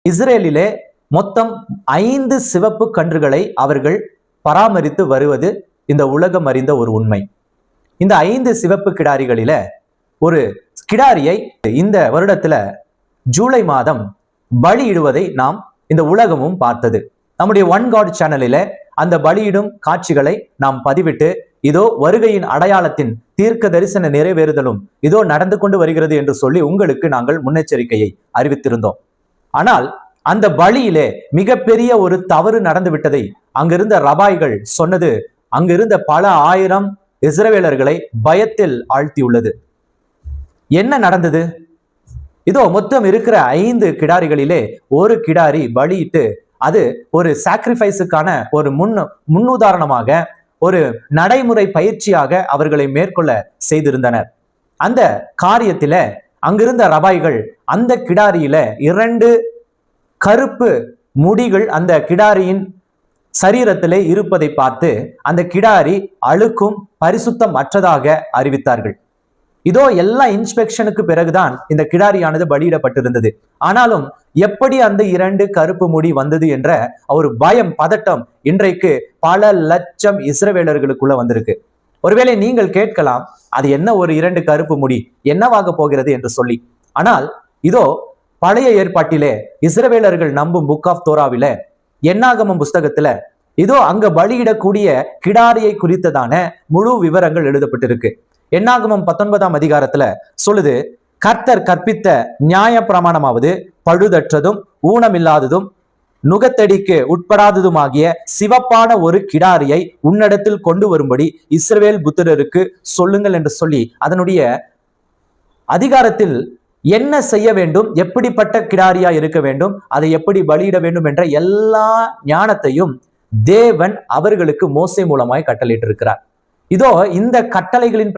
இஸ்ரேலிலே மொத்தம் 5 சிவப்பு கன்றுகளை அவர்கள் பராமரித்து வருவது இந்த உலகம் அறிந்த ஒரு உண்மை. இந்த 5 சிவப்பு கிடாரிகளில ஒரு கிடாரியை இந்த வருடத்துல ஜூலை மாதம் பலியிடுவதை நாம் இந்த உலகமும் பார்த்தது. நம்முடைய ஒன் காட் சேனலில அந்த பலியிடும் காட்சிகளை நாம் பதிவிட்டு, இதோ வருகையின் அடையாளத்தின் தீர்க்க தரிசன நிறைவேறுதலும் இதோ நடந்து கொண்டு வருகிறது என்று சொல்லி உங்களுக்கு நாங்கள் முன்னெச்சரிக்கையை அறிவித்திருந்தோம். ஆனால் அந்த பலியிலே மிகப்பெரிய ஒரு தவறு நடந்து விட்டதை அங்கிருந்த ரபாய்கள் சொன்னது அங்கிருந்த பல ஆயிரம் இஸ்ரவேலர்களை பயத்தில் ஆழ்த்தியுள்ளது. என்ன நடந்தது? இதோ மொத்தம் இருக்கிற 5 கிடாரிகளிலே ஒரு கிடாரி பலியிட்டு அது ஒரு சாக்ரிஃபைஸுக்கான ஒரு முன்னுதாரணமாக, ஒரு நடைமுறை பயிற்சியாக அவர்களை மேற்கொள்ள செய்திருந்தனர். அந்த காரியத்தில அங்கிருந்த ரபாய்கள் அந்த கிடாரியில 2 கருப்பு முடிகள் அந்த கிடாரியின் சரீரத்திலே இருப்பதை பார்த்து அந்த கிடாரி அழுக்கும் பரிசுத்தம் அற்றதாக அறிவித்தார்கள். இதோ எல்லா இன்ஸ்பெக்ஷனுக்கு பிறகுதான் இந்த கிடாரியானது பலியிடப்பட்டிருந்தது. ஆனாலும் எப்படி அந்த 2 கருப்பு முடி வந்தது என்ற ஒரு பயம், பதட்டம் இன்றைக்கு பல லட்சம் இஸ்ரவேலர்களுக்குள்ள வந்திருக்கு. ஒருவேளை நீங்கள் கேட்கலாம், அது என்ன ஒரு 2 கருப்பு முடி என்னவாக போகிறது என்று சொல்லி. ஆனால் இதோ பழைய ஏற்பாட்டிலே இஸ்ரவேலர்கள் நம்பும் புக் ஆஃப் தோராவில என்னாகமம் புஸ்தகத்துல இதோ அங்க பலியிடக்கூடிய கிடாரியை குறித்ததான முழு விவரங்கள் எழுதப்பட்டிருக்கு. என்னாகமம் 19ஆம் அதிகாரத்துல சொல்லுது, கர்த்தர் கற்பித்த நியாய பிரமாணமாவது பழுதற்றதும் ஊனமில்லாததும் நுகத்தடிக்கு உட்படாததுமாகிய சிவப்பான ஒரு கிடாரியை உன்னிடத்தில் கொண்டு வரும்படி இஸ்ரவேல் புத்திரருக்கு சொல்லுங்கள் என்று சொல்லி அதனுடைய அதிகாரத்தில் என்ன செய்ய வேண்டும், எப்படிப்பட்ட கிடாரியா இருக்க வேண்டும், அதை எப்படி பலியிட வேண்டும் என்ற எல்லா ஞானத்தையும் தேவன் அவர்களுக்கு மோசே மூலமாய் கட்டளையிட்டிருக்கிறார். இதோ இந்த கட்டளைகளின்